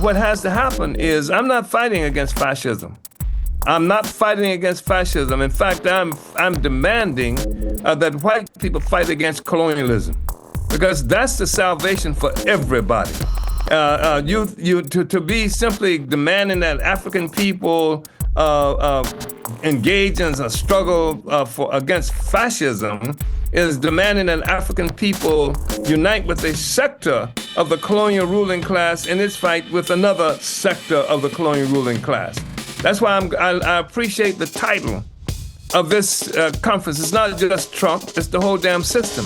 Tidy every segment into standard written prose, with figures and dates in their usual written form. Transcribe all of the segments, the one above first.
what has to happen is I'm not fighting against fascism. I'm not fighting against fascism. In fact, I'm demanding that white people fight against colonialism, because that's the salvation for everybody. To be simply demanding that African people engage in a struggle against fascism is demanding that African people unite with a sector of the colonial ruling class in its fight with another sector of the colonial ruling class. That's why I appreciate the title of this conference. It's not just Trump, it's the whole damn system.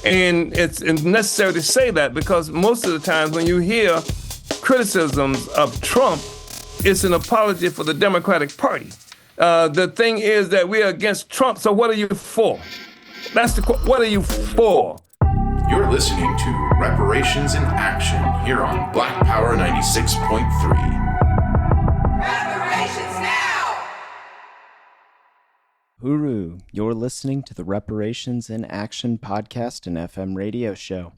And it's necessary to say that because most of the times when you hear criticisms of Trump, it's an apology for the Democratic Party. The thing is that we're against Trump, so what are you for? What are you for? You're listening to Reparations in Action here on Black Power 96.3. Hooroo! You're listening to the Reparations in Action podcast and FM radio show.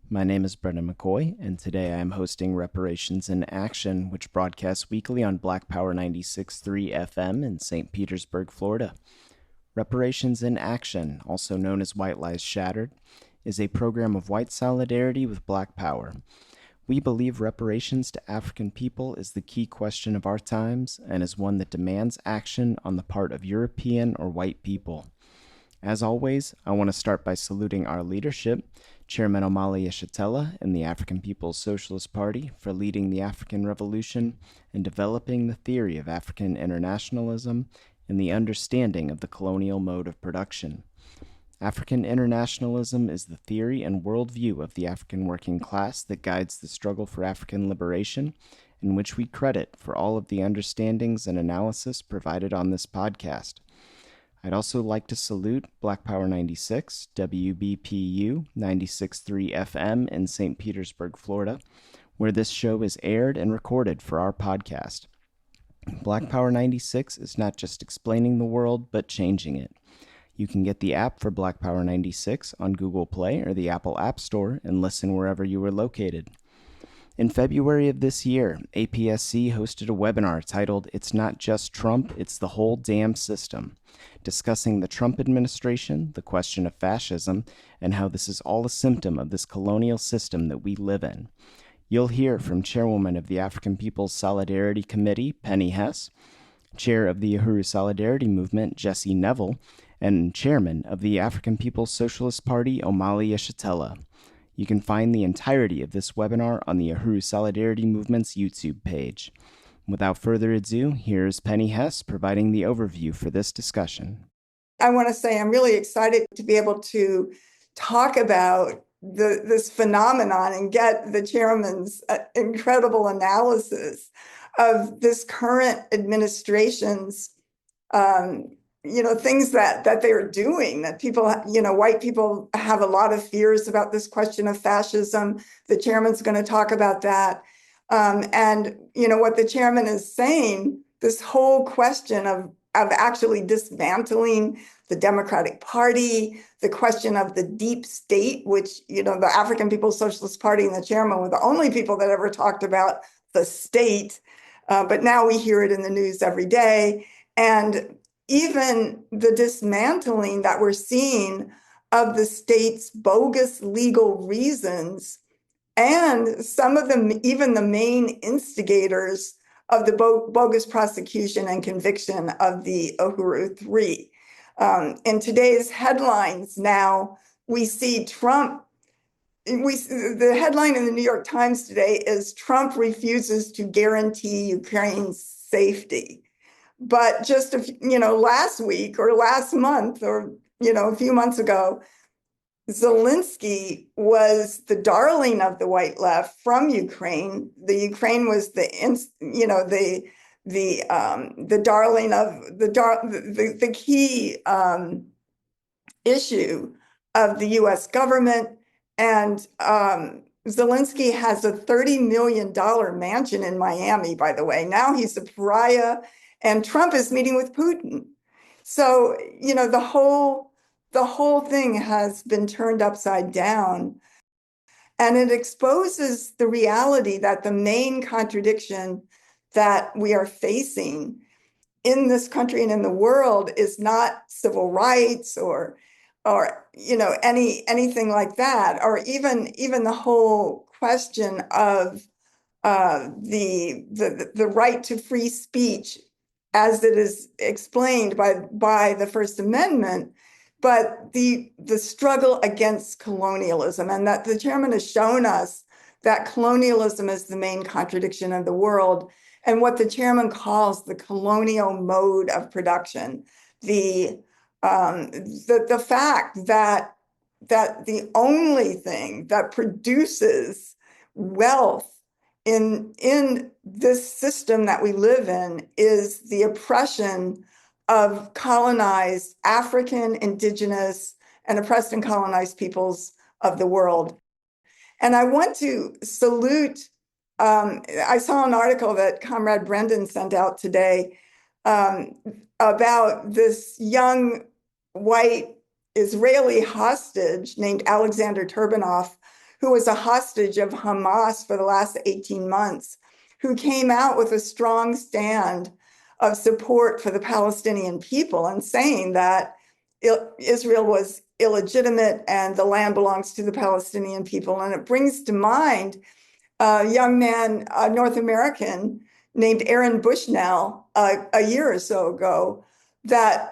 My name is Brendan McCoy, and today I am hosting Reparations in Action, which broadcasts weekly on Black Power 96.3 FM in St. Petersburg, Florida. Reparations in Action, also known as White Lies Shattered, is a program of white solidarity with Black Power. We believe reparations to African people is the key question of our times and is one that demands action on the part of European or white people. As always, I want to start by saluting our leadership, Chairman Omali Yeshitela and the African People's Socialist Party, for leading the African Revolution and developing the theory of African internationalism and the understanding of the colonial mode of production. African internationalism is the theory and worldview of the African working class that guides the struggle for African liberation, in which we credit for all of the understandings and analysis provided on this podcast. I'd also like to salute Black Power 96, WBPU 96.3 FM in St. Petersburg, Florida, where this show is aired and recorded for our podcast. Black Power 96 is not just explaining the world, but changing it. You can get the app for Black Power 96 on Google Play or the Apple App Store and listen wherever you are located. In February of this year, APSC hosted a webinar titled "It's Not Just Trump, It's the Whole Damn System," discussing the Trump administration, the question of fascism, and how this is all a symptom of this colonial system that we live in. You'll hear from Chairwoman of the African People's Solidarity Committee, Penny Hess, Chair of the Uhuru Solidarity Movement, Jesse Neville, and Chairman of the African People's Socialist Party, Omali Yeshitela. You can find the entirety of this webinar on the Uhuru Solidarity Movement's YouTube page. Without further ado, here's Penny Hess providing the overview for this discussion. I want to say I'm really excited to be able to talk about this phenomenon and get the chairman's incredible analysis of this current administration's things that they're doing, that people, white people have a lot of fears about this question of fascism. The chairman's going to talk about that. And what the chairman is saying, this whole question of actually dismantling the Democratic Party, the question of the deep state, which, the African People's Socialist Party and the chairman were the only people that ever talked about the state. But now we hear it in the news every day. And even the dismantling that we're seeing of the state's bogus legal reasons, and some of them, even the main instigators of the bogus prosecution and conviction of the Uhuru Three. In today's headlines now, we see Trump. The headline in the New York Times today is "Trump refuses to guarantee Ukraine's safety." But just last week or last month or a few months ago, Zelensky was the darling of the white left from Ukraine. The Ukraine was the darling of the key issue of the U.S. government. And Zelensky has a $30 million mansion in Miami, by the way. Now he's a pariah. And Trump is meeting with Putin. So, the whole thing has been turned upside down. And it exposes the reality that the main contradiction that we are facing in this country and in the world is not civil rights or anything like that, or even the whole question of the right to free speech as it is explained by the First Amendment, but the struggle against colonialism, and that the chairman has shown us that colonialism is the main contradiction of the world, and what the chairman calls the colonial mode of production, the fact that the only thing that produces wealth in this system that we live in is the oppression of colonized African, indigenous, and oppressed and colonized peoples of the world. And I want to salute, I saw an article that Comrade Brendan sent out today about this young white Israeli hostage named Alexander Turbanoff, who was a hostage of Hamas for the last 18 months, who came out with a strong stand of support for the Palestinian people and saying that Israel was illegitimate and the land belongs to the Palestinian people. And it brings to mind a young man, a North American named Aaron Bushnell, a year or so ago, that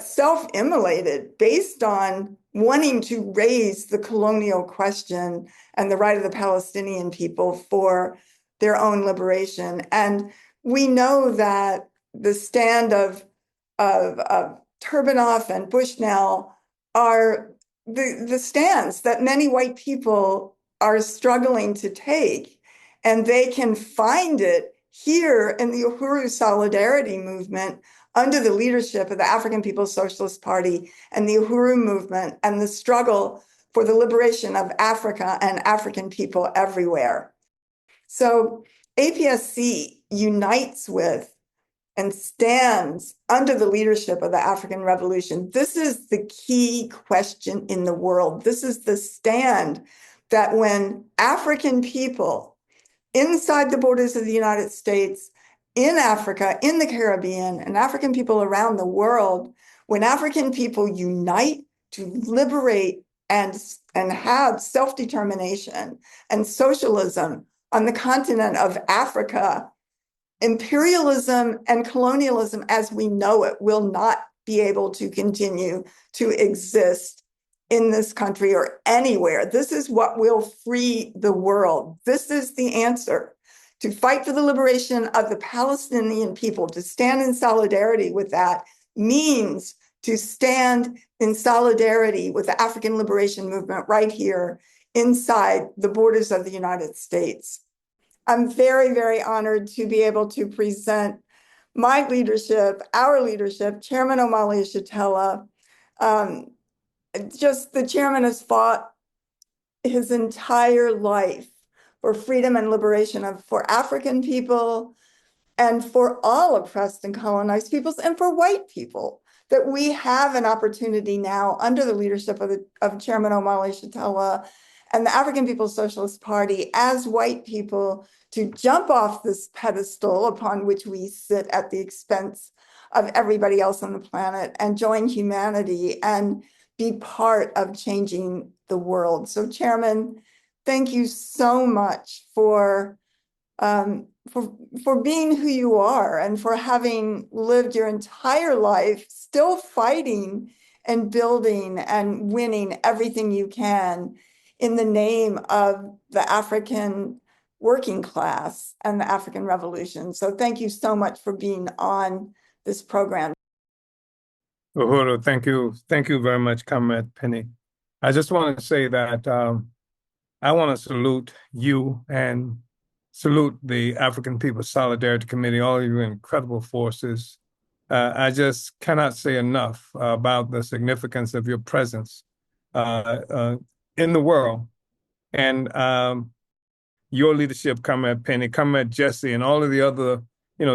self-immolated based on wanting to raise the colonial question and the right of the Palestinian people for their own liberation. And we know that the stand of Turbanoff and Bushnell are the stands that many white people are struggling to take. And they can find it here in the Uhuru Solidarity Movement under the leadership of the African People's Socialist Party and the Uhuru movement and the struggle for the liberation of Africa and African people everywhere. So APSC unites with and stands under the leadership of the African Revolution. This is the key question in the world. This is the stand that when African people inside the borders of the United States, in Africa, in the Caribbean, and African people around the world, when African people unite to liberate and have self-determination and socialism on the continent of Africa, imperialism and colonialism as we know it will not be able to continue to exist in this country or anywhere. This is what will free the world. This is the answer. To fight for the liberation of the Palestinian people, to stand in solidarity with that means to stand in solidarity with the African liberation movement right here inside the borders of the United States. I'm very, very honored to be able to present my leadership, our leadership, Chairman Omali Yeshitela. Just the chairman has fought his entire life for freedom and liberation for African people and for all oppressed and colonized peoples and for white people, that we have an opportunity now under the leadership of Chairman Omali Yeshitela and the African People's Socialist Party as white people to jump off this pedestal upon which we sit at the expense of everybody else on the planet and join humanity and be part of changing the world. So Chairman, thank you so much for being who you are and for having lived your entire life still fighting and building and winning everything you can in the name of the African working class and the African Revolution. So thank you so much for being on this program. Uhuru, thank you. Thank you very much, Comrade Penny. I just want to say that I want to salute you and salute the African People's Solidarity Committee, all of your incredible forces. I just cannot say enough about the significance of your presence in the world. And your leadership, Comrade Penny, Comrade Jesse, and all of the other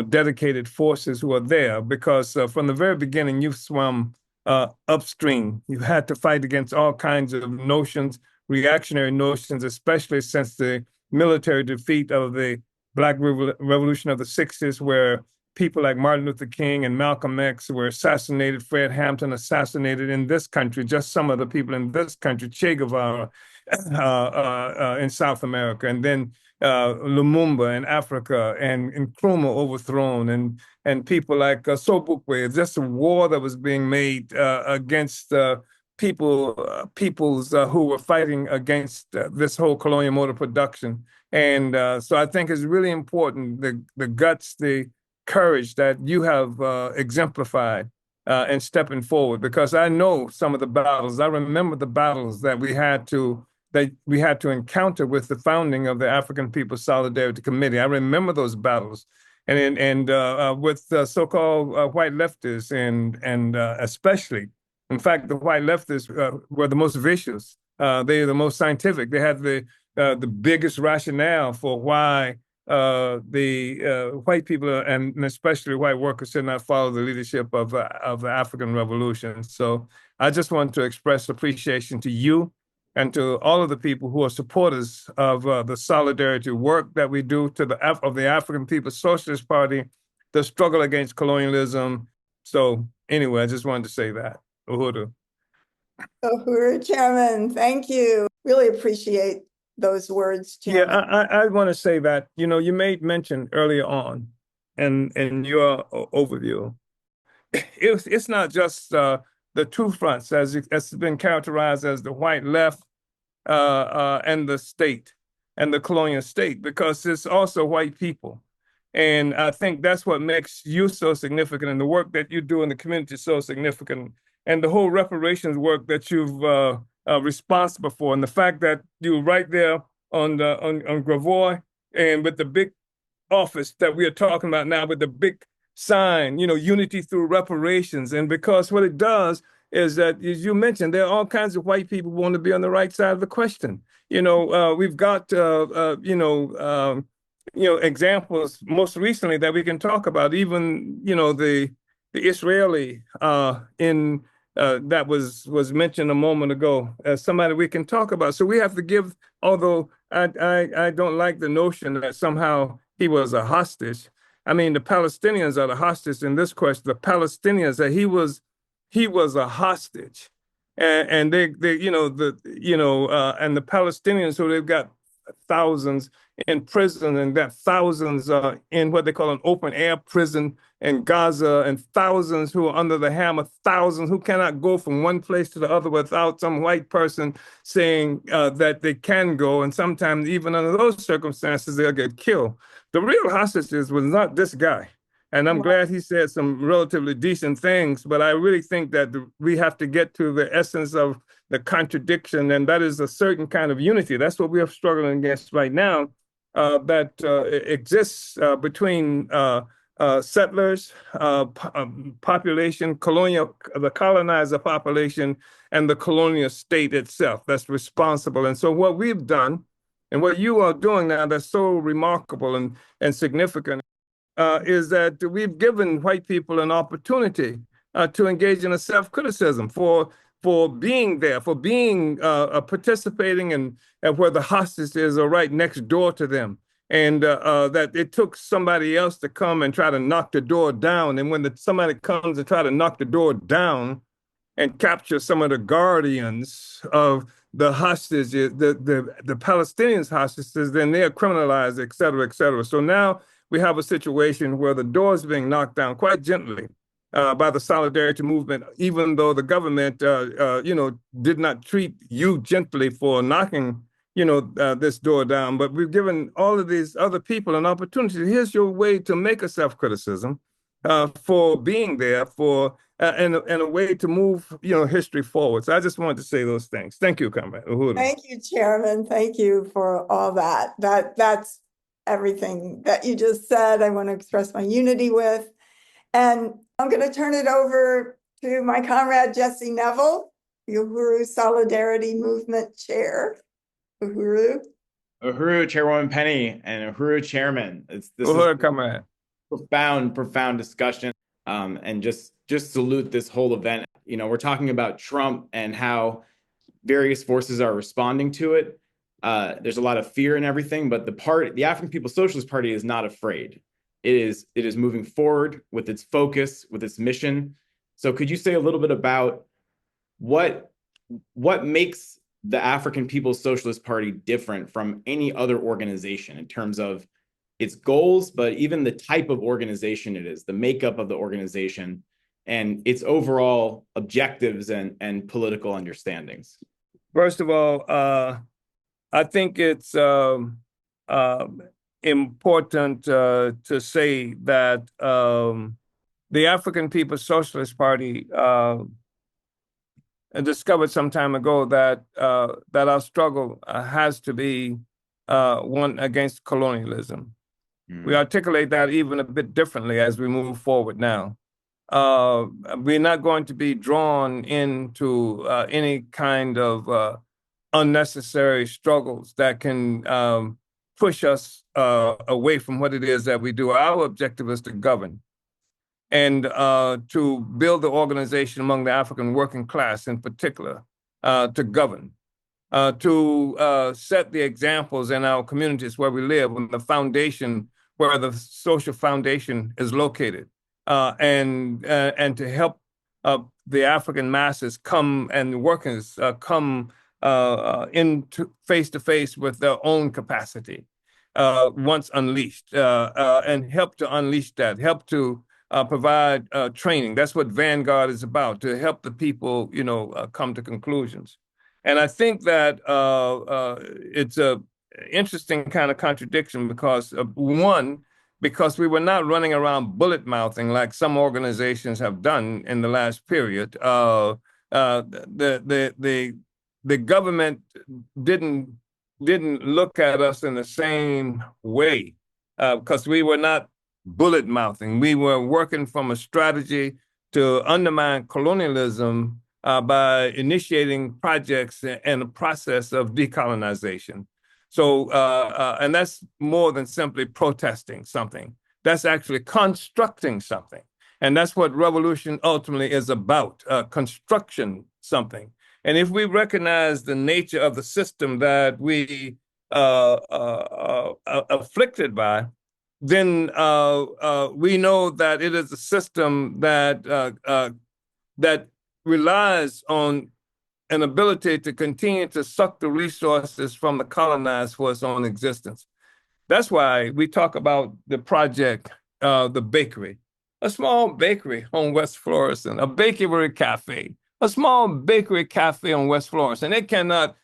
dedicated forces who are there, because from the very beginning, you've swum upstream. You had to fight against all kinds of notions reactionary notions, especially since the military defeat of the Black Revolution of the 60s, where people like Martin Luther King and Malcolm X were assassinated, Fred Hampton assassinated in this country, just some of the people in this country, Che Guevara in South America, and then Lumumba in Africa, and Nkrumah overthrown, and people like Sobukwe. Just a war that was being made against peoples who were fighting against this whole colonial mode of production. And so I think it's really important, the guts, the courage that you have exemplified in stepping forward, because I know some of the battles. I remember the battles that we had to encounter with the founding of the African People's Solidarity Committee. I remember those battles, and with so-called white leftists, and especially, in fact, the white leftists were the most vicious. They are the most scientific. They had the biggest rationale for why the white people, and especially white workers, should not follow the leadership of the African Revolution. So I just want to express appreciation to you and to all of the people who are supporters of the solidarity work that we do of the African People's Socialist Party, the struggle against colonialism. So anyway, I just wanted to say that. Uhuru. Uhuru, Chairman, thank you. Really appreciate those words, Chairman. Yeah, I want to say that, you made mention earlier on in your overview. It's not just the two fronts, as it's been characterized as the white left and the state and the colonial state, because it's also white people. And I think that's what makes you so significant, and the work that you do in the community so significant, and the whole reparations work that you've responsible for, and the fact that you're right there on Gravois, and with the big office that we are talking about now, with the big sign, unity through reparations. And because what it does is that, as you mentioned, there are all kinds of white people who want to be on the right side of the question. We've got examples most recently that we can talk about, even the Israeli in that was mentioned a moment ago as somebody we can talk about. So we have to give, although I don't like the notion that somehow he was a hostage. I mean, the Palestinians are the hostage in this question. The Palestinians, that he was a hostage, and they and the Palestinians, so they've got thousands in prison, and got thousands in what they call an open air prison in Gaza, and thousands who are under the hammer, thousands who cannot go from one place to the other without some white person saying that they can go. And sometimes even under those circumstances, they'll get killed. The real hostages was not this guy. And I'm glad he said some relatively decent things, but I really think that we have to get to the essence of the contradiction, and that is a certain kind of unity. That's what we are struggling against right now, that exists between settlers, population, the colonizer population, and the colonial state itself that's responsible. And so what we've done, and what you are doing now that's so remarkable and significant, is that we've given white people an opportunity to engage in a self-criticism for being there, for being participating in where the hostages are right next door to them. And that it took somebody else to come and try to knock the door down. And when somebody comes and try to knock the door down and capture some of the guardians of the hostages, the Palestinians hostages, then they are criminalized, et cetera, et cetera. So now we have a situation where the door is being knocked down quite gently by the solidarity movement, even though the government, did not treat you gently for knocking, this door down. But we've given all of these other people an opportunity. Here's your way to make a self-criticism for being there, and a way to move, history forward. So I just wanted to say those things. Thank you, Comrade Uhuru. Thank you, Chairman. Thank you for all that. That's everything that you just said. I want to express my unity with. And I'm going to turn it over to my comrade, Jesse Neville, the Uhuru Solidarity Movement Chair. Uhuru. Uhuru, Chairwoman Penny, and Uhuru, Chairman. This Uhuru, is comrade. Profound discussion. And just salute this whole event. We're talking about Trump and how various forces are responding to it. There's a lot of fear and everything, but the African People's Socialist Party is not afraid. It is moving forward with its focus, with its mission. So could you say a little bit about what makes the African People's Socialist Party different from any other organization in terms of its goals, but even the type of organization it is, the makeup of the organization, and its overall objectives and political understandings? First of all, I think it's important to say that the African People's Socialist Party discovered some time ago that our struggle has to be one against colonialism. We articulate that even a bit differently as we move forward now. We're not going to be drawn into any kind of unnecessary struggles that can push us away from what it is that we do. Our objective is to govern and to build the organization among the African working class in particular, to govern, to set the examples in our communities where we live, on the foundation, where the social foundation is located, and to help the African masses come and workers come into face to face with their own capacity once unleashed, and help to unleash that, help to provide training. That's what Vanguard is about, to help the people, come to conclusions. And I think that it's a interesting kind of contradiction because because we were not running around bullet mouthing like some organizations have done in the last period. The government didn't look at us in the same way because we were not bullet mouthing. We were working from a strategy to undermine colonialism by initiating projects and a process of decolonization. So, and that's more than simply protesting something. That's actually constructing something. And that's what revolution ultimately is about, construction something. And if we recognize the nature of the system that we afflicted by, then we know that it is a system that relies on an ability to continue to suck the resources from the colonized for its own existence. That's why we talk about the project, the bakery, a small bakery on West Florissant, a bakery cafe, a small bakery cafe on West Florissant. It cannot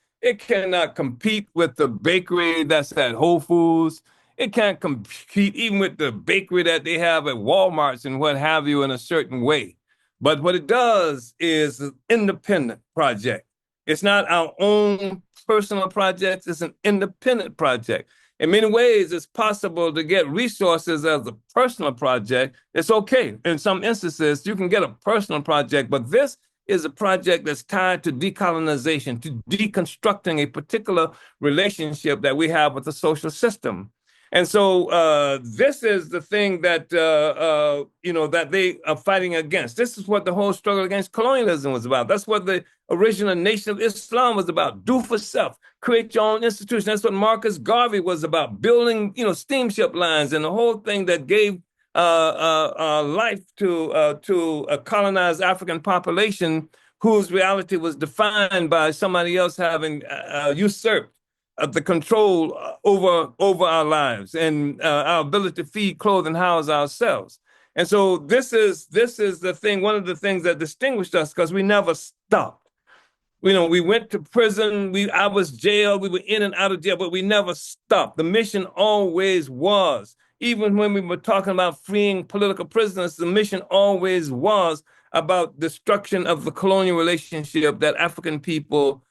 compete with the bakery that's at Whole Foods. It can't compete even with the bakery that they have at Walmart's and what have you in a certain way. But what it does is an independent project. It's not our own personal project. It's an independent project. In many ways, it's possible to get resources as a personal project. It's okay. In some instances, you can get a personal project, but this is a project that's tied to decolonization, to deconstructing a particular relationship that we have with the social system. And so this is the thing that, that they are fighting against. This is what the whole struggle against colonialism was about. That's what the original Nation of Islam was about. Do for self, create your own institution. That's what Marcus Garvey was about, building, steamship lines and the whole thing that gave life to a colonized African population whose reality was defined by somebody else having usurped the control over our lives and our ability to feed, clothe, and house ourselves. And so this is the thing, one of the things that distinguished us, because we never stopped. We went to prison, I was jailed, we were in and out of jail, but we never stopped. The mission always was, even when we were talking about freeing political prisoners, the mission always was about destruction of the colonial relationship that African people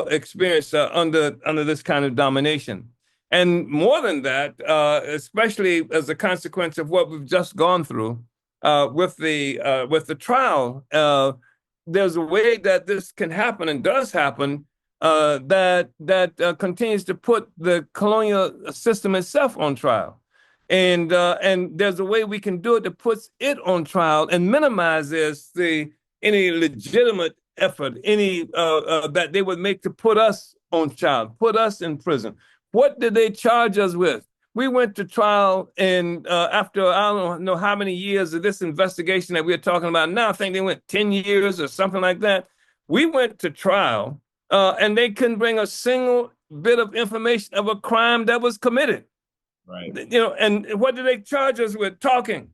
experience under this kind of domination. And more than that, especially as a consequence of what we've just gone through with the trial, there's a way that this can happen and does happen that continues to put the colonial system itself on trial. And there's a way we can do it that puts it on trial and minimizes any legitimate effort, any that they would make to put us on trial, put us in prison. What did they charge us with? We went to trial, and after I don't know how many years of this investigation that we're talking about now, I think they went 10 years or something like that. We went to trial, and they couldn't bring a single bit of information of a crime that was committed. Right. And what did they charge us with? Talking.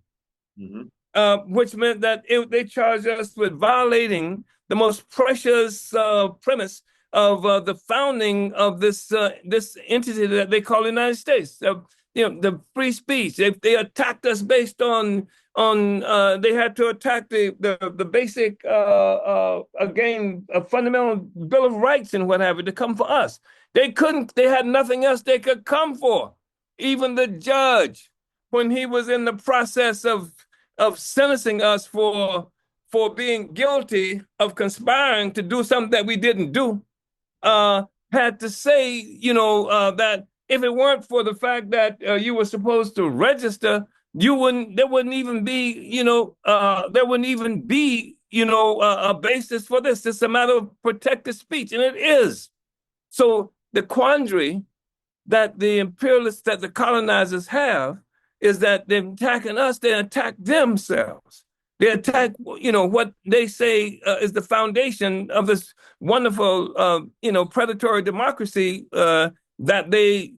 Which meant that they charged us with violating the most precious premise of the founding of this entity that they call the United States. The free speech. They attacked us based on they had to attack the basic again a fundamental Bill of Rights and what have you to come for us. They couldn't. They had nothing else they could come for. Even the judge, when he was in the process of sentencing us for being guilty of conspiring to do something that we didn't do, had to say, that if it weren't for the fact that you were supposed to register, there wouldn't even be, a basis for this. It's a matter of protected speech, and it is. So the quandary that the imperialists, that the colonizers have, is that they're attacking us, they attack themselves. They attack, what they say is the foundation of this wonderful, predatory democracy that they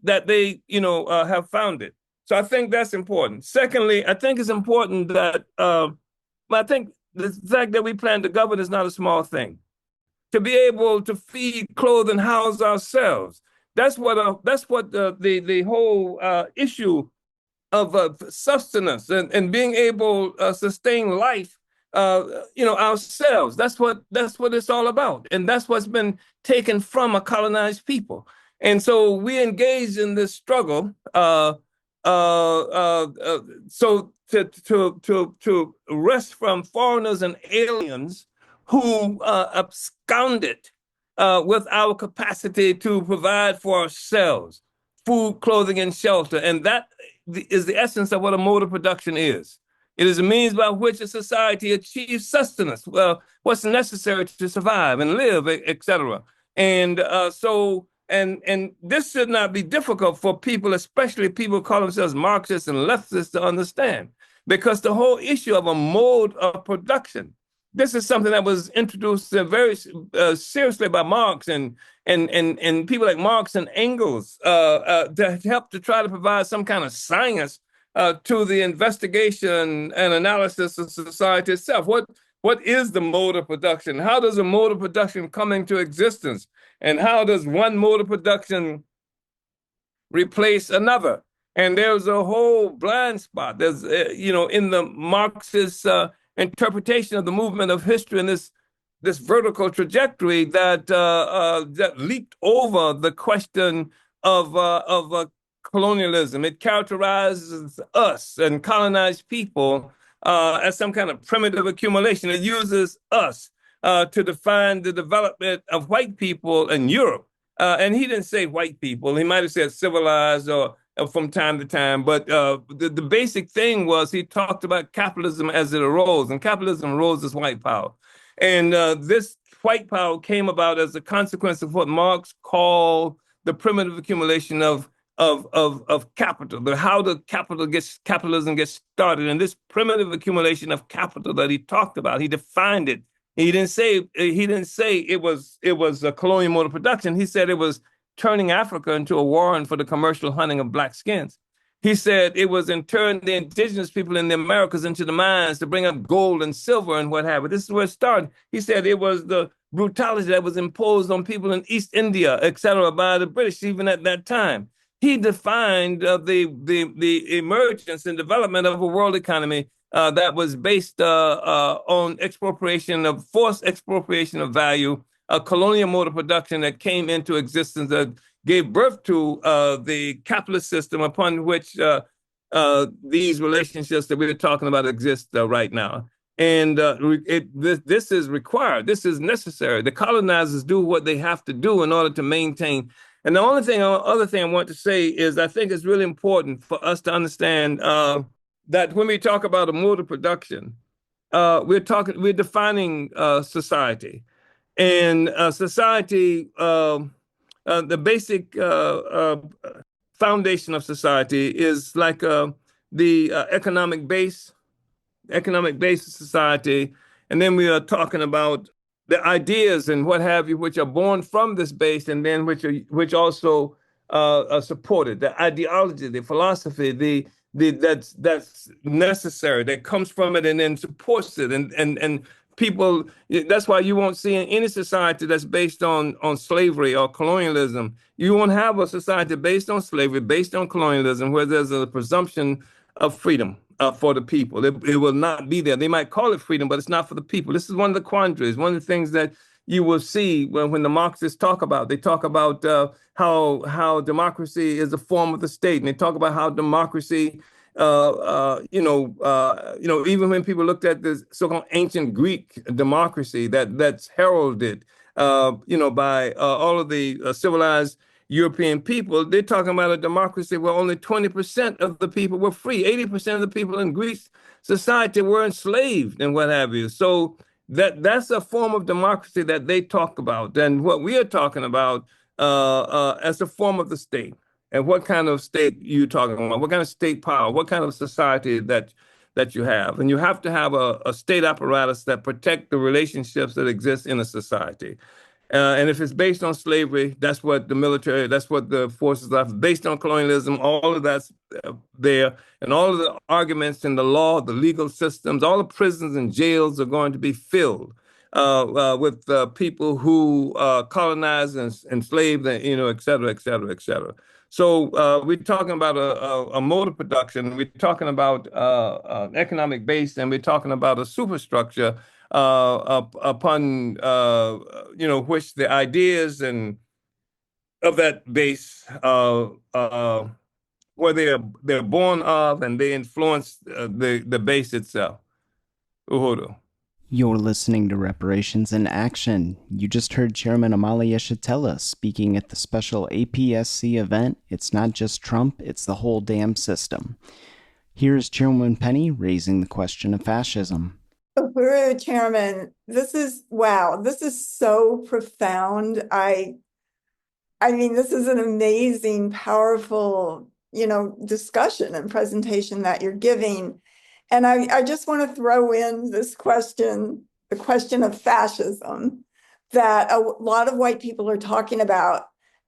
have founded. So I think that's important. Secondly, I think it's important that, I think the fact that we plan to govern is not a small thing. To be able to feed, clothe, and house ourselves. That's what the whole issue of sustenance and being able to sustain life, ourselves. That's what it's all about, and that's what's been taken from a colonized people. And so we engage in this struggle. So to wrest from foreigners and aliens who absconded with our capacity to provide for ourselves, food, clothing, and shelter. And that is the essence of what a mode of production is. It is a means by which a society achieves sustenance, what's necessary to survive and live, etc. And and this should not be difficult for people, especially people who call themselves Marxists and leftists, to understand, because the whole issue of a mode of production, this is something that was introduced very seriously by Marx and people like Marx and Engels to help to try to provide some kind of science to the investigation and analysis of society itself. What is the mode of production? How does a mode of production come into existence? And how does one mode of production replace another? And there's a whole blind spot. There's, in the Marxist interpretation of the movement of history and this vertical trajectory that leaped over the question of colonialism. It characterizes us and colonized people as some kind of primitive accumulation. It uses us to define the development of white people in Europe. And he didn't say white people. He might have said civilized or from time to time. But the basic thing was he talked about capitalism as it arose. And capitalism arose as white power. And this white power came about as a consequence of what Marx called the primitive accumulation of capital, how the capitalism gets started. And this primitive accumulation of capital that he talked about, he defined it. He didn't say it was a colonial mode of production. He said it was turning Africa into a warren for the commercial hunting of black skins. He said it was in turning the indigenous people in the Americas into the mines to bring up gold and silver and what have you. This is where it started. He said it was the brutality that was imposed on people in East India, etc., by the British even at that time. He defined the emergence and development of a world economy that was based on forced expropriation of value, a colonial mode of production that came into existence that gave birth to the capitalist system upon which these relationships that we're talking about exist right now. And this is required. This is necessary. The colonizers do what they have to do in order to maintain. And the other thing I want to say is I think it's really important for us to understand that when we talk about a mode of production, we're defining society. And society, the basic foundation of society is like the economic base of society. And then we are talking about the ideas and what have you, which are born from this base, and then which also are supported. The ideology, the philosophy, the that's necessary, that comes from it, and then supports it, and people. That's why you won't see in any society that's based on slavery or colonialism. You won't have a society based on slavery, based on colonialism, where there's a presumption of freedom for the people. It will not be there. They might call it freedom, but it's not for the people. This is one of the quandaries, one of the things that you will see when the Marxists talk about. They talk about how democracy is a form of the state, and they talk about how democracy, even when people looked at the so-called ancient Greek democracy that's heralded, by all of the civilized European people, they're talking about a democracy where only 20% of the people were free. 80% of the people in Greece society were enslaved and what have you. So that's a form of democracy that they talk about. And what we are talking about as a form of the state. And what kind of state you talking about? What kind of state power? What kind of society that you have? And you have to have a state apparatus that protect the relationships that exist in a society. And if it's based on slavery, that's what the military, that's what the forces are. Based on colonialism, all of that's there. And all of the arguments in the law, the legal systems, all the prisons and jails are going to be filled with people who colonized and enslaved, and, et cetera, et cetera, et cetera. So we're talking about a mode of production. We're talking about economic base, and we're talking about a superstructure upon which the ideas and of that base where they're born of, and they influence the base itself. Uhuru. You're listening to Reparations in Action. You just heard Chairman Omali Yeshitela speaking at the special APSC event, It's Not Just Trump, It's the Whole Damn System. Here's Chairman Penny raising the question of fascism. Uhuru, Chairman, this is so profound. I mean, this is an amazing, powerful, discussion and presentation that you're giving. And I just want to throw in this question, the question of fascism, that a lot of white people are talking about,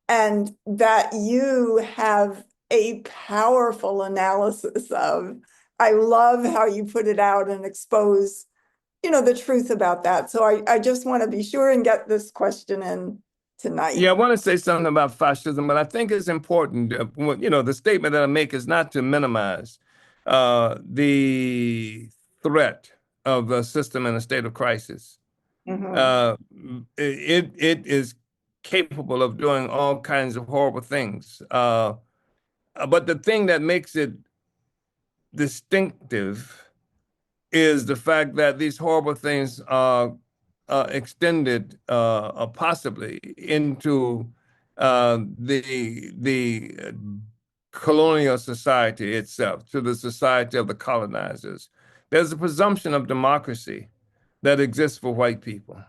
and that you have a powerful analysis of. I love how you put it out and expose, the truth about that. So I just want to be sure and get this question in tonight. Yeah, I want to say something about fascism, but I think it's important. The statement that I make is not to minimize the threat of the system in a state of crisis. Mm-hmm. It is capable of doing all kinds of horrible things. But the thing that makes it distinctive is the fact that these horrible things are extended possibly into the colonial society itself, to the society of the colonizers. There's a presumption of democracy that exists for white people.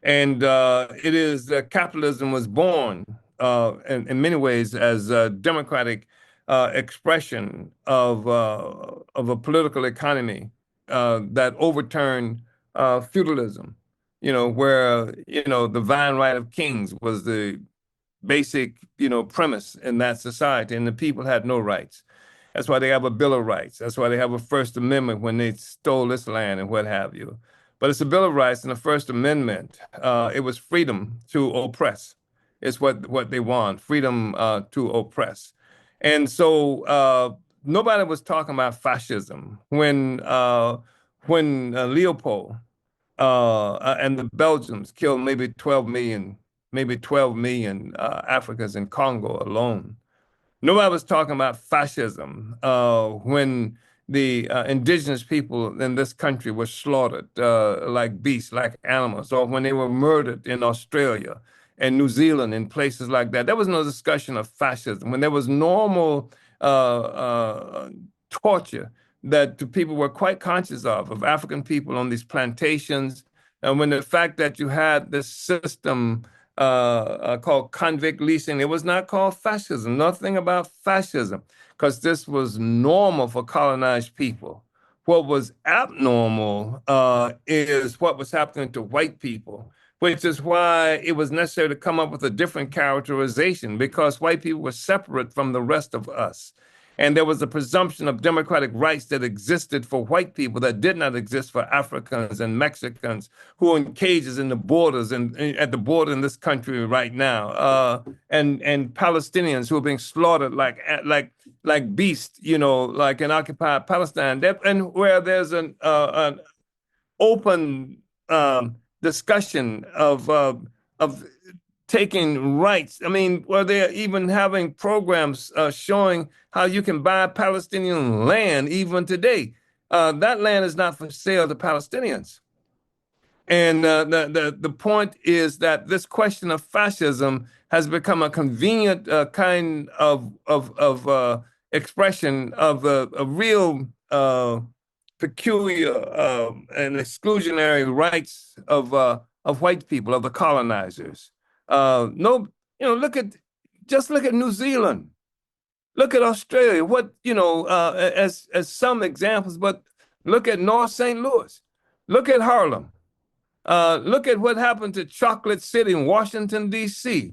And it is that capitalism was born in many ways as a democratic expression of a political economy that overturned feudalism, where, the divine right of kings was the basic, premise in that society, and the people had no rights. That's why they have a Bill of Rights. That's why they have a First Amendment when they stole this land and what have you. But it's a Bill of Rights and the First Amendment. It was freedom to oppress. It's what they want, freedom to oppress. And so nobody was talking about fascism when Leopold and the Belgians killed maybe 12 million Africans in Congo alone. Nobody was talking about fascism when the indigenous people in this country were slaughtered like beasts, like animals, or when they were murdered in Australia and New Zealand and places like that. There was no discussion of fascism. When there was normal torture that people were quite conscious of African people on these plantations, And when the fact that you had this system called convict leasing, it was not called fascism, nothing about fascism, because this was normal for colonized people. What was abnormal is what was happening to white people, which is why it was necessary to come up with a different characterization, because white people were separate from the rest of us. And there was a presumption of democratic rights that existed for white people that did not exist for Africans and Mexicans who are in cages in the borders and at the border in this country right now, and Palestinians who are being slaughtered like beasts, like in occupied Palestine, and where there's an open discussion of taking rights. I mean, where they're even having programs showing how you can buy Palestinian land even today. That land is not for sale to Palestinians. And the point is that this question of fascism has become a convenient kind of expression of a real peculiar and exclusionary rights of white people, of the colonizers. No, just look at New Zealand, look at Australia. As some examples, but look at North St. Louis, look at Harlem, look at what happened to Chocolate City in Washington D.C.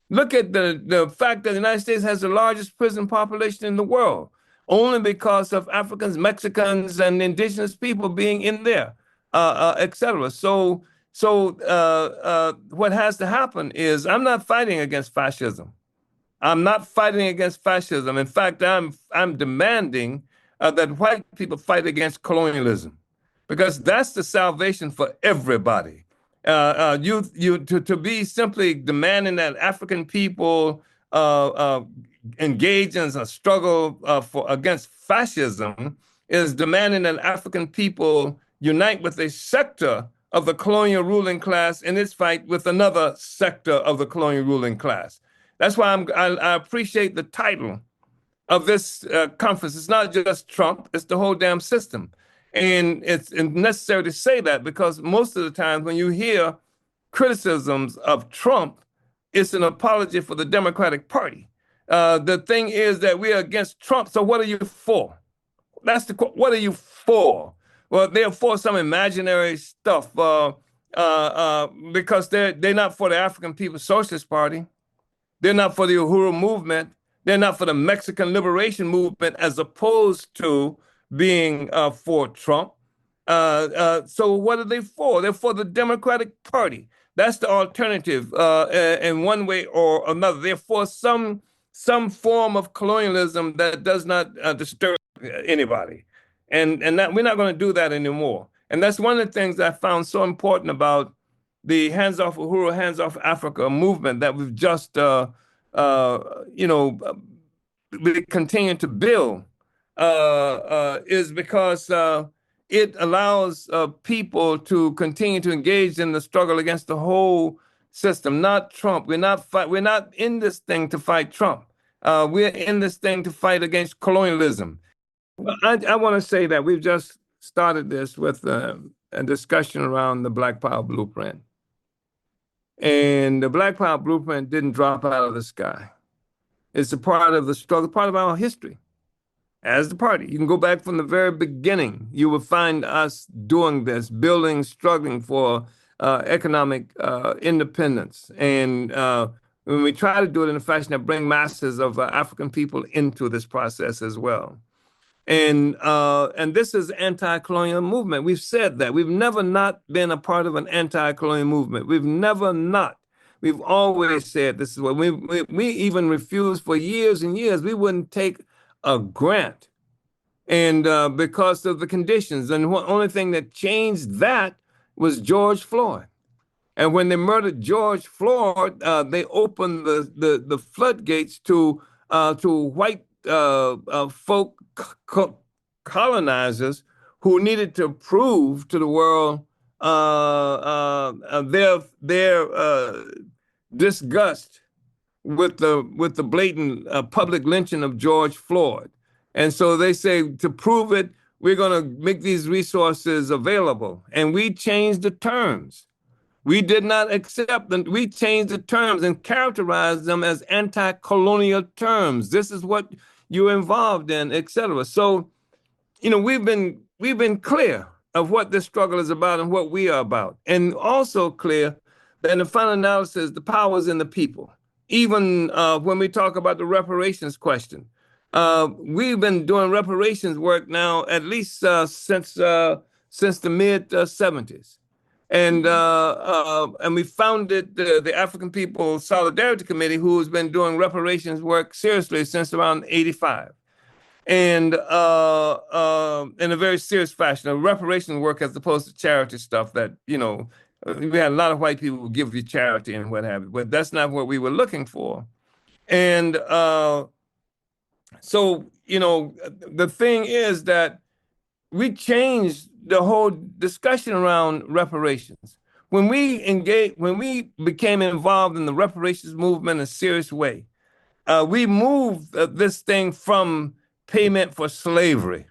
Look at the fact that the United States has the largest prison population in the world, only because of Africans, Mexicans, and indigenous people being in there, et cetera. So what has to happen is, I'm not fighting against fascism. I'm not fighting against fascism. In fact, I'm demanding that white people fight against colonialism, because that's the salvation for everybody. To be simply demanding that African people engage in a struggle against fascism is demanding that African people unite with a sector of the colonial ruling class in its fight with another sector of the colonial ruling class. That's why I appreciate the title of this conference. It's not just Trump, it's the whole damn system. And it's necessary to say that, because most of the time when you hear criticisms of Trump, it's an apology for the Democratic Party. The thing is that we're against Trump, so what are you for? What are you for? Well, they're for some imaginary stuff because they're not for the African People's Socialist Party. They're not for the Uhuru movement. They're not for the Mexican Liberation Movement, as opposed to being for Trump. So what are they for? They're for the Democratic Party. That's the alternative in one way or another. They're for some form of colonialism that does not disturb anybody. And that, we're not going to do that anymore. And that's one of the things I found so important about the Hands Off Uhuru, Hands Off Africa movement that we've just, we continue to build, is because it allows people to continue to engage in the struggle against the whole system, not Trump. We're not in this thing to fight Trump. We're in this thing to fight against colonialism. I want to say that we've just started this with a discussion around the Black Power Blueprint. And the Black Power Blueprint didn't drop out of the sky. It's a part of the struggle, part of our history as the party. You can go back from the very beginning. You will find us doing this, building, struggling for economic independence. And when we try to do it in a fashion that bring masses of African people into this process as well. And this is anti-colonial movement. We've said that. We've never not been a part of an anti-colonial movement. We've never not. We've always said this is what we even refused for years and years. We wouldn't take a grant, and because of the conditions. And the only thing that changed that was George Floyd. And when they murdered George Floyd, they opened the floodgates to white folk colonizers who needed to prove to the world their disgust with the blatant public lynching of George Floyd. And so they say, to prove it, we're going to make these resources available. And we changed the terms. We did not accept them. We changed the terms and characterized them as anti-colonial terms. This is what you're involved in, et cetera. So, we've been clear of what this struggle is about and what we are about. And also clear that in the final analysis, the power is in the people. Even when we talk about the reparations question, we've been doing reparations work now at least since the mid '70s, and we founded the African People Solidarity Committee, who has been doing reparations work seriously since around '85, and in a very serious fashion, reparations work as opposed to charity stuff that we had a lot of white people who give you charity and what have you, but that's not what we were looking for. And so, the thing is that we changed the whole discussion around reparations. When we became involved in the reparations movement in a serious way, we moved this thing from payment for slavery.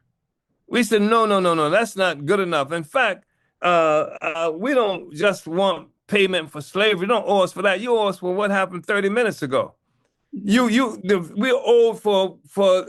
We said, no, that's not good enough. In fact, we don't just want payment for slavery. You don't owe us for that. You owe us for what happened 30 minutes ago. We're owed for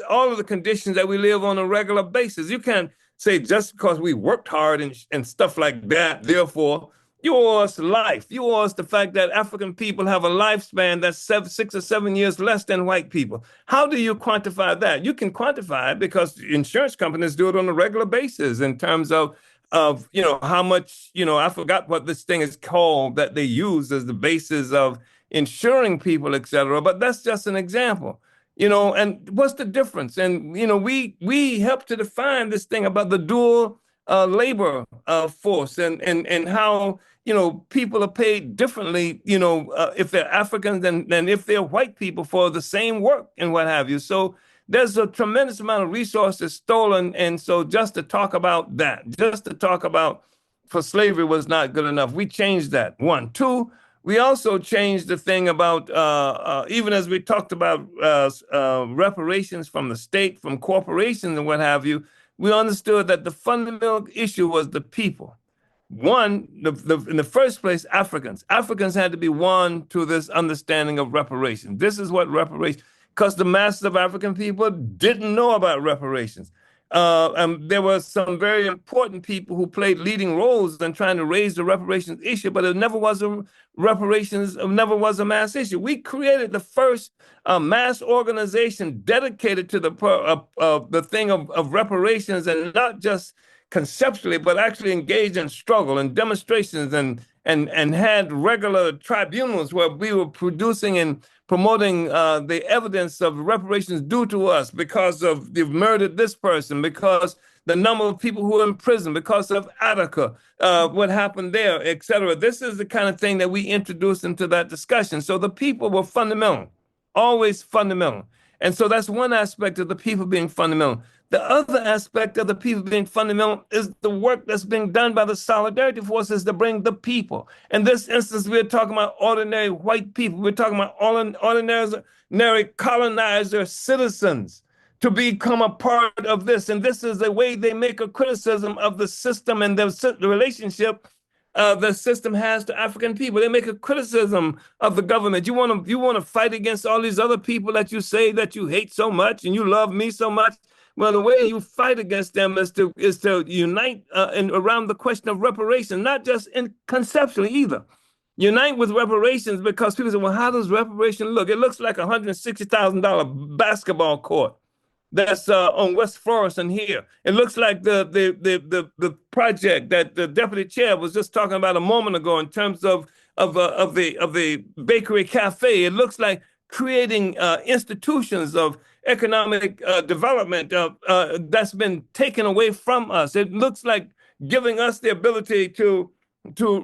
all of the conditions that we live on a regular basis. You can't say just because we worked hard and stuff like that, therefore, you owe us life. You owe us the fact that African people have a lifespan that's 6 or 7 years less than white people. How do you quantify that? You can quantify it because insurance companies do it on a regular basis in terms of how much, I forgot what this thing is called that they use as the basis of insuring people, et cetera. But that's just an example, and what's the difference? And, we help to define this thing about the dual labor force and how, people are paid differently, if they're Africans than if they're white people for the same work and what have you. So there's a tremendous amount of resources stolen. And so just to talk about that, for slavery was not good enough. We changed that. 1, 2, we also changed the thing about, even as we talked about reparations from the state, from corporations and what have you, we understood that the fundamental issue was the people. One, in the first place, Africans had to be won to this understanding of reparations. This is what reparations, because the masses of African people didn't know about reparations. And there were some very important people who played leading roles in trying to raise the reparations issue, but it never was a mass issue. We created the first mass organization dedicated to the thing of reparations, and not just conceptually, but actually engaged in struggle and demonstrations and had regular tribunals where we were producing and promoting the evidence of reparations due to us because of they've murdered this person, because the number of people who are in prison, because of Attica, what happened there, et cetera. This is the kind of thing that we introduced into that discussion. So the people were fundamental, always fundamental. And so that's one aspect of the people being fundamental. The other aspect of the people being fundamental is the work that's being done by the solidarity forces to bring the people. In this instance, we're talking about ordinary white people. We're talking about ordinary colonizer citizens to become a part of this. And this is the way they make a criticism of the system and the relationship the system has to African people. They make a criticism of the government. You want to fight against all these other people that you say that you hate so much and you love me so much. Well, the way you fight against them is to unite around the question of reparations, not just conceptually either. Unite with reparations, because people say, well, how does reparation look? It looks like a $160,000 basketball court that's on West Florissant here. It looks like the project that the deputy chair was just talking about a moment ago in terms of the bakery cafe. It looks like creating institutions of economic development that's been taken away from us. It looks like giving us the ability to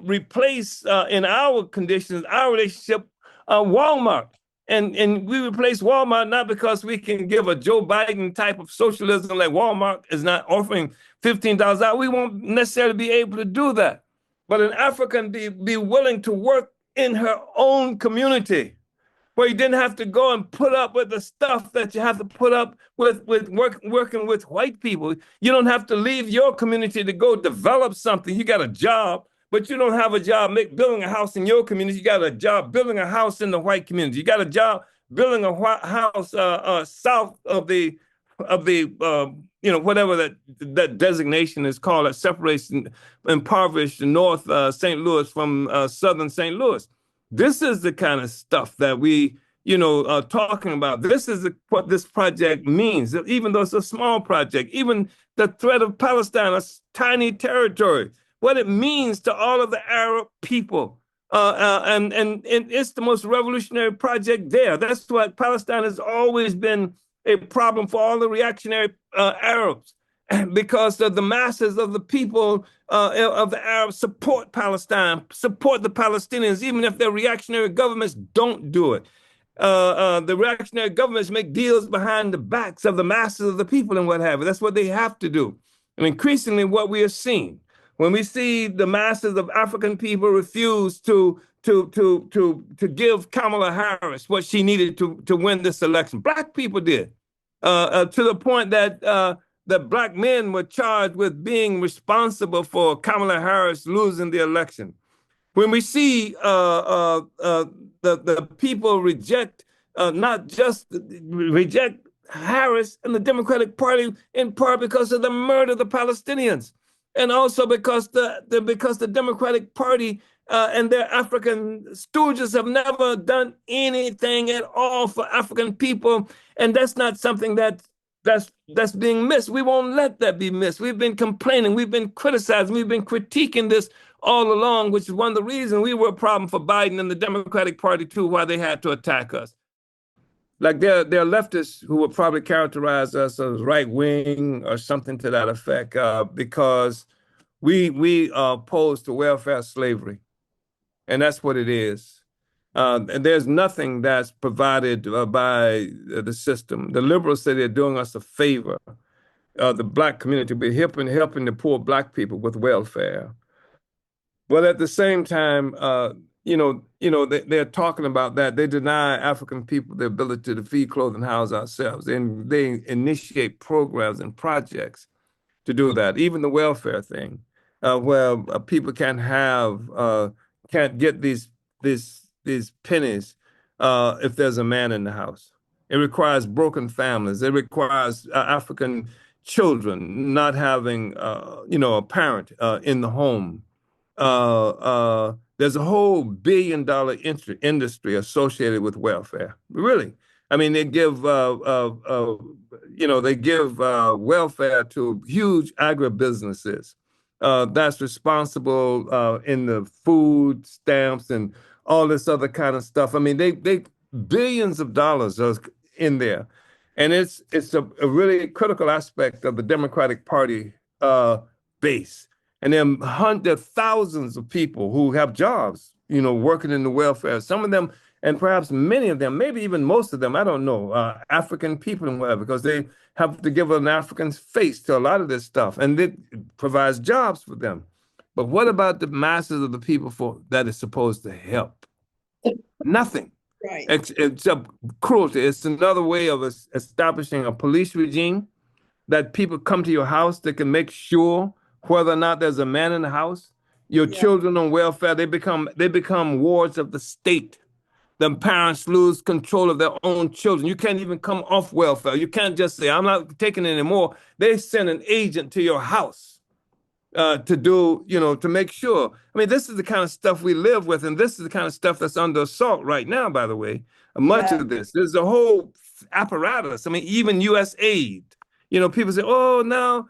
replace in our conditions, our relationship, Walmart. And we replace Walmart not because we can give a Joe Biden type of socialism like Walmart is not offering $15 out. We won't necessarily be able to do that. But an African be willing to work in her own community where you didn't have to go and put up with the stuff that you have to put up with working with white people. You don't have to leave your community to go develop something. You got a job, but you don't have a job building a house in your community. You got a job building a house in the white community. You got a job building a house south of the whatever that designation is called, that separates impoverished North St. Louis from Southern St. Louis. This is the kind of stuff that we, are talking about. This is what this project means. Even though it's a small project, even the threat of Palestine, a tiny territory, what it means to all of the Arab people. And it's the most revolutionary project there. That's what Palestine has always been a problem for all the reactionary Arabs, because the masses of the people of the Arabs support Palestine, support the Palestinians, even if their reactionary governments don't do it. The reactionary governments make deals behind the backs of the masses of the people and what have you. That's what they have to do. And increasingly what we are seeing, when we see the masses of African people refuse to give Kamala Harris what she needed to win this election, Black people did, to the point that Black men were charged with being responsible for Kamala Harris losing the election. When we see the people reject, not just reject Harris and the Democratic Party, in part because of the murder of the Palestinians, and also because the Democratic Party and their African stooges have never done anything at all for African people, and that's not something that's being missed. We won't let that be missed. We've been complaining, we've been criticizing, we've been critiquing this all along, which is one of the reasons we were a problem for Biden and the Democratic Party too, why they had to attack us. Like there are leftists who would probably characterize us as right wing or something to that effect, because we are opposed to welfare slavery, and that's what it is. And there's nothing that's provided by the system. The liberals say they're doing us a favor, the Black community, by helping the poor Black people with welfare. But at the same time, they're talking about that. They deny African people the ability to feed, clothe, and house ourselves. And they initiate programs and projects to do that. Even the welfare thing, where people can't get these pennies if there's a man in the house. It requires broken families. It requires African children not having, a parent in the home. There's a whole billion-dollar industry associated with welfare. Really, I mean, they give welfare to huge agribusinesses that's responsible in the food stamps and all this other kind of stuff. I mean, they billions of dollars are in there, and it's a really critical aspect of the Democratic Party base. And there are thousands of people who have jobs, working in the welfare. Some of them, and perhaps many of them, maybe even most of them, I don't know, African people and whatever, because they have to give an African face to a lot of this stuff, and it provides jobs for them. But what about the masses of the people that is supposed to help? Nothing. Right. It's cruelty. It's another way of establishing a police regime that people come to your house that can make sure whether or not there's a man in the house. Your children on welfare, they become wards of the state. The parents lose control of their own children. You can't even come off welfare. You can't just say, I'm not taking it anymore. They send an agent to your house to make sure. I mean, this is the kind of stuff we live with, and this is the kind of stuff that's under assault right now, by the way. Much of this. There's a whole apparatus. I mean, even U.S. aid. People say, oh, now,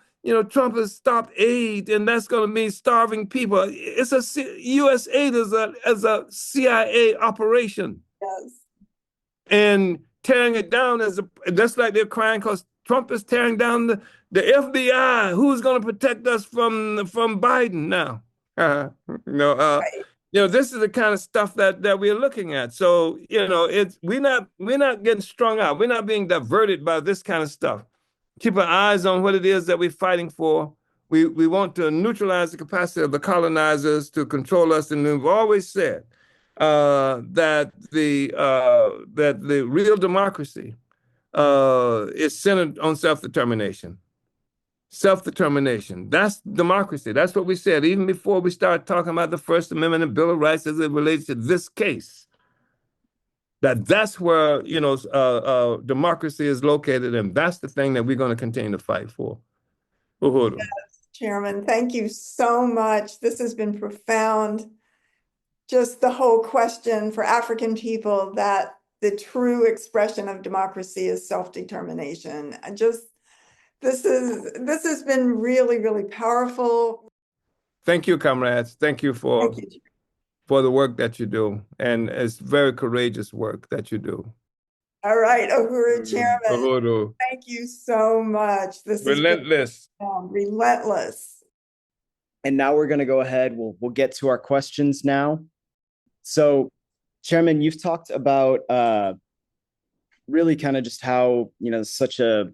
Trump has stopped aid, and that's going to mean starving people. It's U.S. aid is a CIA operation. Yes. And tearing it down just like they're crying because Trump is tearing down the FBI. Who's going to protect us from Biden now? This is the kind of stuff that we're looking at. So, we're not getting strung out. We're not being diverted by this kind of stuff. Keep our eyes on what it is that we're fighting for. We want to neutralize the capacity of the colonizers to control us. And we've always said that the real democracy is centered on self-determination. Self-determination. That's democracy. That's what we said even before we start talking about the First Amendment and Bill of Rights as it relates to this case. That's where democracy is located, and that's the thing that we're going to continue to fight for. Uhuru. Yes, Chairman, thank you so much. This has been profound. Just the whole question for African people that the true expression of democracy is self-determination. This has been really, really powerful. Thank you, comrades. Thank you for the work that you do. And it's very courageous work that you do. All right, Uhuru, Chairman. Uhuru. Thank you so much. This relentless. Is relentless. And now we're going to go ahead. We'll get to our questions now. So, Chairman, you've talked about really kind of just how, such a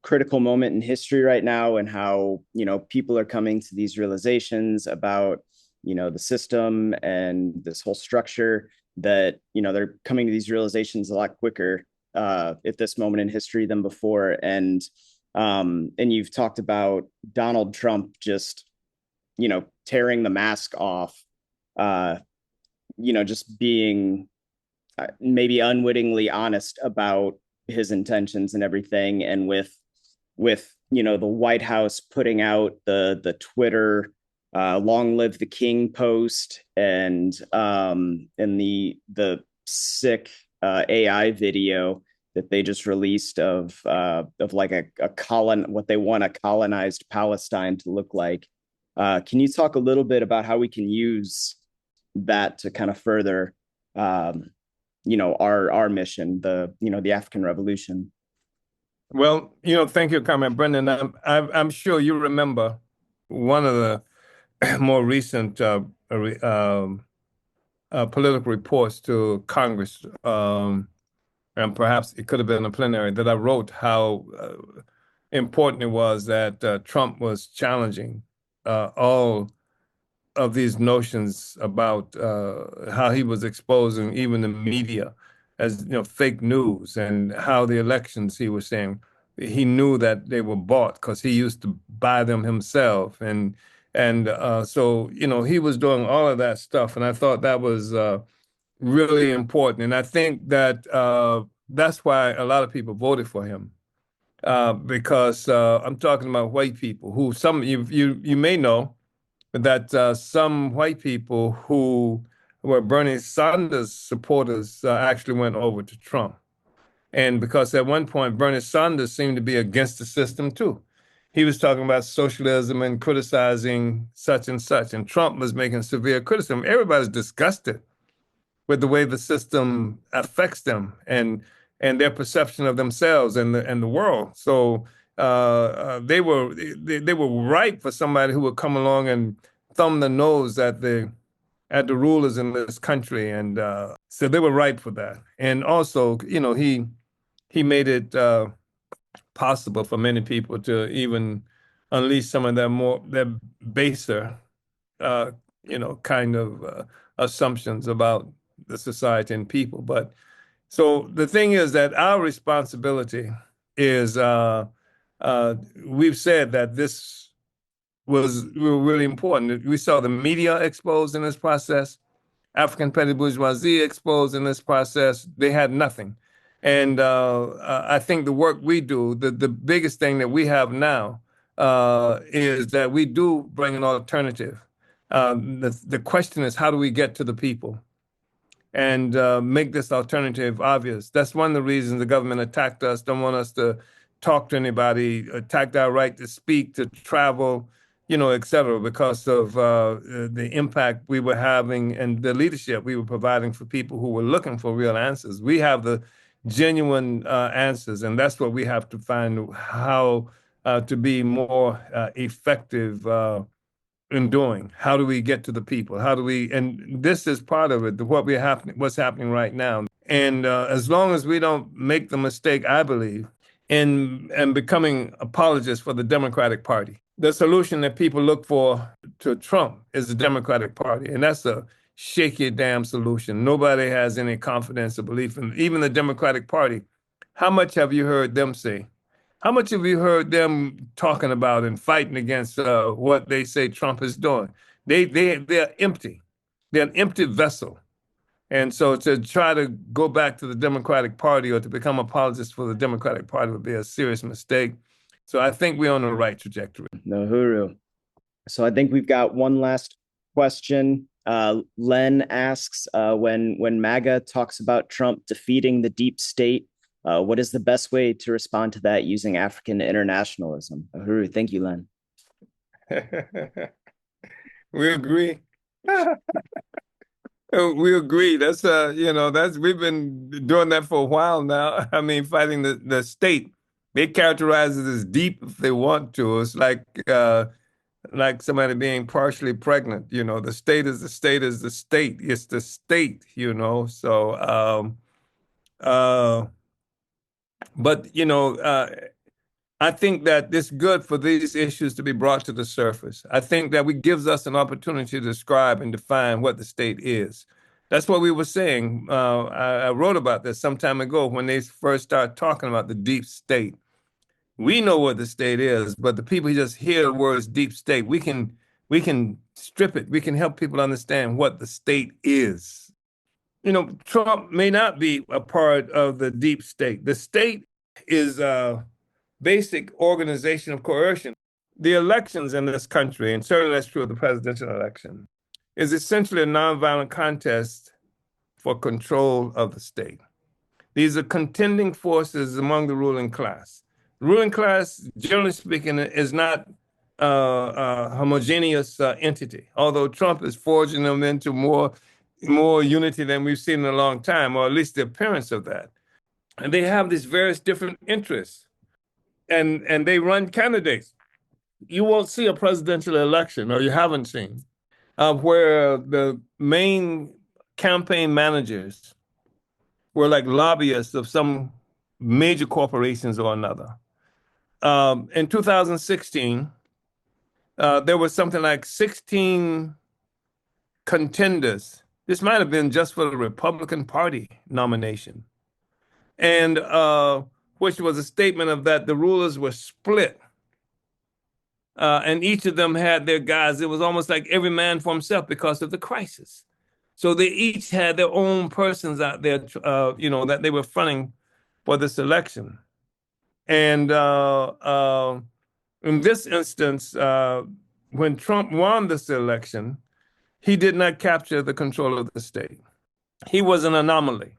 critical moment in history right now, and how, people are coming to these realizations about, the system and this whole structure, that, they're coming to these realizations a lot quicker at this moment in history than before. And you've talked about Donald Trump just, tearing the mask off, just being maybe unwittingly honest about his intentions and everything. And with the White House putting out the Twitter "Long Live the King" post, and the sick AI video that they just released of like what they want a colonized Palestine to look like. Can you talk a little bit about how we can use that to kind of further, our mission, the African Revolution? Well, thank you, Carmen. Brendan, I'm sure you remember one of the more recent political reports to Congress, and perhaps it could have been a plenary, that I wrote how important it was that Trump was challenging all of these notions about how he was exposing even the media as fake news, and how the elections, he was saying he knew that they were bought because he used to buy them himself, and so he was doing all of that stuff, and I thought that was really important, and I think that that's why a lot of people voted for him, because I'm talking about white people who you may know that some white people who were Bernie Sanders supporters actually went over to Trump. And because at one point, Bernie Sanders seemed to be against the system too. He was talking about socialism and criticizing such and such. And Trump was making severe criticism. Everybody's disgusted with the way the system affects them and their perception of themselves and the world. So they were ripe for somebody who would come along and thumb the nose at the rulers in this country, and so they were ripe for that. And also, he made it possible for many people to even unleash some of their baser, kind of assumptions about the society and people. But so the thing is that our responsibility is, we've said that this was really important. We saw the media exposed in this process, African petty bourgeoisie exposed in this process. They had nothing. And I think the work we do, the biggest thing that we have now is that we do bring an alternative. The question is, how do we get to the people and make this alternative obvious? That's one of the reasons the government attacked us, don't want us to talk to anybody, attacked our right to speak, to travel, et cetera, because of the impact we were having and the leadership we were providing for people who were looking for real answers. We have the genuine answers, and that's what we have to find, how to be more effective in doing. How do we get to the people? And this is part of it, what's happening right now. And as long as we don't make the mistake, I believe, in becoming apologists for the Democratic Party, the solution that people look for to Trump is the Democratic Party. And that's a shaky damn solution. Nobody has any confidence or belief in even the Democratic Party. How much have you heard them say? How much have you heard them talking about and fighting against what they say Trump is doing? They're empty. They're an empty vessel. And so to try to go back to the Democratic Party or to become apologists for the Democratic Party would be a serious mistake. So I think we're on the right trajectory. No, Huru. So I think we've got one last question. Len asks, when MAGA talks about Trump defeating the deep state, what is the best way to respond to that using African internationalism? Huru, thank you, Len. We agree. We agree. That's we've been doing that for a while now. I mean, fighting the state. They characterize it as deep if they want to. It's like somebody being partially pregnant. The state is the state is the state. It's the state. So but I think that it's good for these issues to be brought to the surface. I think that it gives us an opportunity to describe and define what the state is. That's what we were saying. I wrote about this some time ago when they first started talking about the deep state. We know what the state is, but the people who just hear the words deep state, we can strip it. We can help people understand what the state is. Trump may not be a part of the deep state. The state is basic organization of coercion. The elections in this country, and certainly that's true of the presidential election, is essentially a nonviolent contest for control of the state. These are contending forces among the ruling class. The ruling class, generally speaking, is not a homogeneous entity, although Trump is forging them into more unity than we've seen in a long time, or at least the appearance of that. And they have these various different interests. And they run candidates. You won't see a presidential election, or you haven't seen, where the main campaign managers were like lobbyists of some major corporations or another. In 2016, there was something like 16 contenders. This might have been just for the Republican Party nomination. And which was a statement of that the rulers were split. And each of them had their guys. It was almost like every man for himself because of the crisis. So they each had their own persons out there, that they were fronting for this election. And in this instance, when Trump won this election, he did not capture the control of the state. He was an anomaly.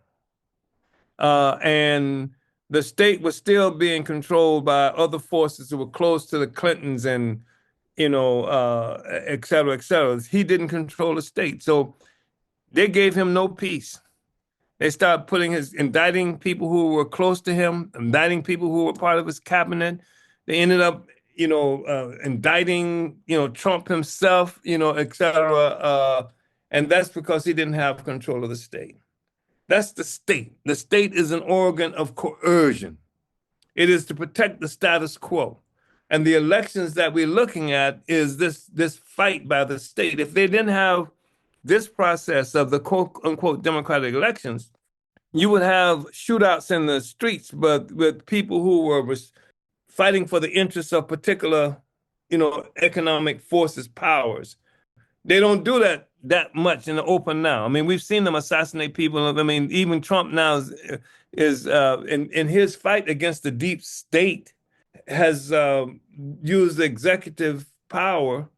And the state was still being controlled by other forces who were close to the Clintons and, et cetera, et cetera. He didn't control the state. So they gave him no peace. They started indicting people who were close to him, indicting people who were part of his cabinet. They ended up, indicting, Trump himself, et cetera. And that's because he didn't have control of the state. That's the state. The state is an organ of coercion. It is to protect the status quo. And the elections that we're looking at is this fight by the state. If they didn't have this process of the quote unquote democratic elections, you would have shootouts in the streets, but with people who were fighting for the interests of particular, economic forces, powers. They don't do that much in the open now. I mean, we've seen them assassinate people. I mean, even Trump now is in his fight against the deep state has used executive power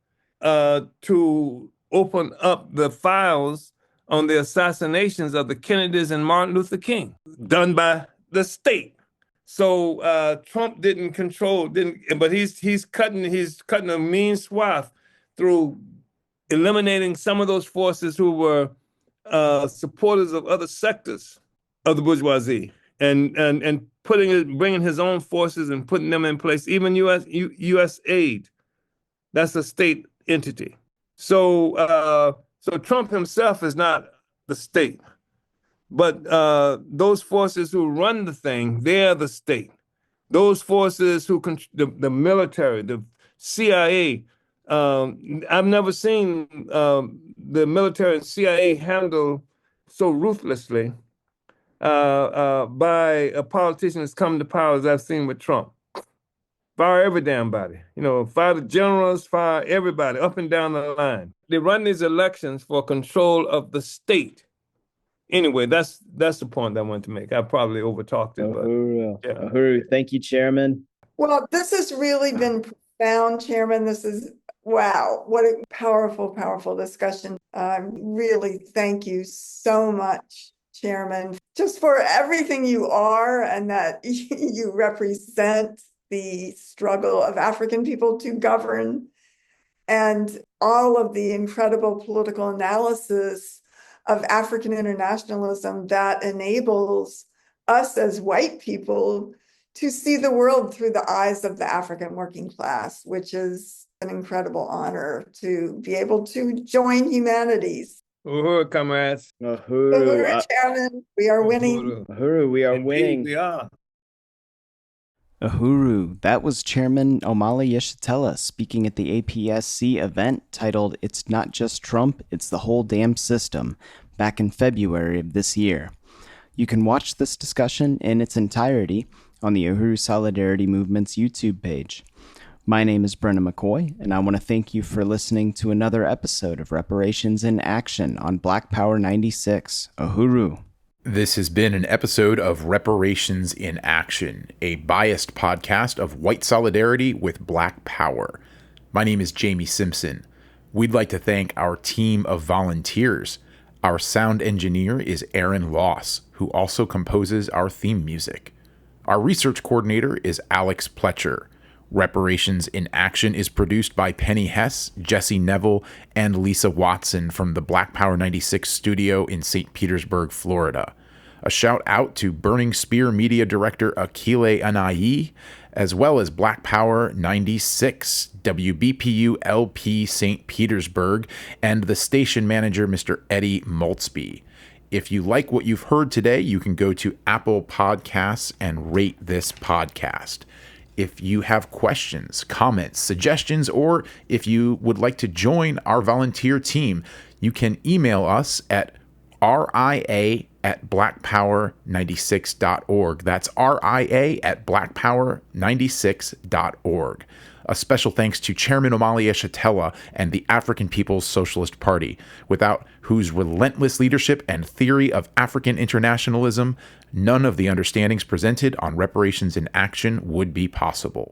to open up the files on the assassinations of the Kennedys and Martin Luther King, done by the state. So Trump didn't control, but he's cutting a mean swath through eliminating some of those forces who were supporters of other sectors of the bourgeoisie, and bringing his own forces and putting them in place. Even U.S. aid, that's a state entity. So Trump himself is not the state, but those forces who run the thing, they're the state. Those forces who the military, the CIA, I've never seen the military and CIA handle so ruthlessly by a politician that's come to power as I've seen with Trump. Fire every damn body. Fire the generals, fire everybody up and down the line. They run these elections for control of the state. Anyway, that's the point I wanted to make. I probably overtalked it, but yeah. Uhuru. Thank you, Chairman. Well, this has really been profound, Chairman. This is, wow, what a powerful, powerful discussion. Really, thank you so much, Chairman, just for everything you are and that you represent the struggle of African people to govern and all of the incredible political analysis of African internationalism that enables us as white people to see the world through the eyes of the African working class, which is an incredible honor to be able to join humanities. Uhuru, comrades. Uhuru, Chairman, we are winning. Uhuru, we are winning. We are. Uhuru. That was Chairman Omali Yeshitela speaking at the APSC event titled "It's Not Just Trump, It's the Whole Damn System" back in February of this year. You can watch this discussion in its entirety on the Uhuru Solidarity Movement's YouTube page. My name is Brenna McCoy, and I want to thank you for listening to another episode of Reparations in Action on Black Power 96. Uhuru. This has been an episode of Reparations in Action, a biased podcast of white solidarity with Black power. My name is Jamie Simpson. We'd like to thank our team of volunteers. Our sound engineer is Aaron Loss, who also composes our theme music. Our research coordinator is Alex Pletcher. Reparations in Action is produced by Penny Hess, Jesse Neville, and Lisa Watson from the Black Power 96 studio in St. Petersburg, Florida. A shout out to Burning Spear Media Director Akile Anayi, as well as Black Power 96, WBPU LP St. Petersburg, and the station manager, Mr. Eddie Maltzby. If you like what you've heard today, you can go to Apple Podcasts and rate this podcast. If you have questions, comments, suggestions, or if you would like to join our volunteer team, you can email us at ria@blackpower96.org. That's ria@blackpower96.org. A special thanks to Chairman Omali Yeshitela and the African People's Socialist Party, without whose relentless leadership and theory of African internationalism, none of the understandings presented on Reparations in Action would be possible.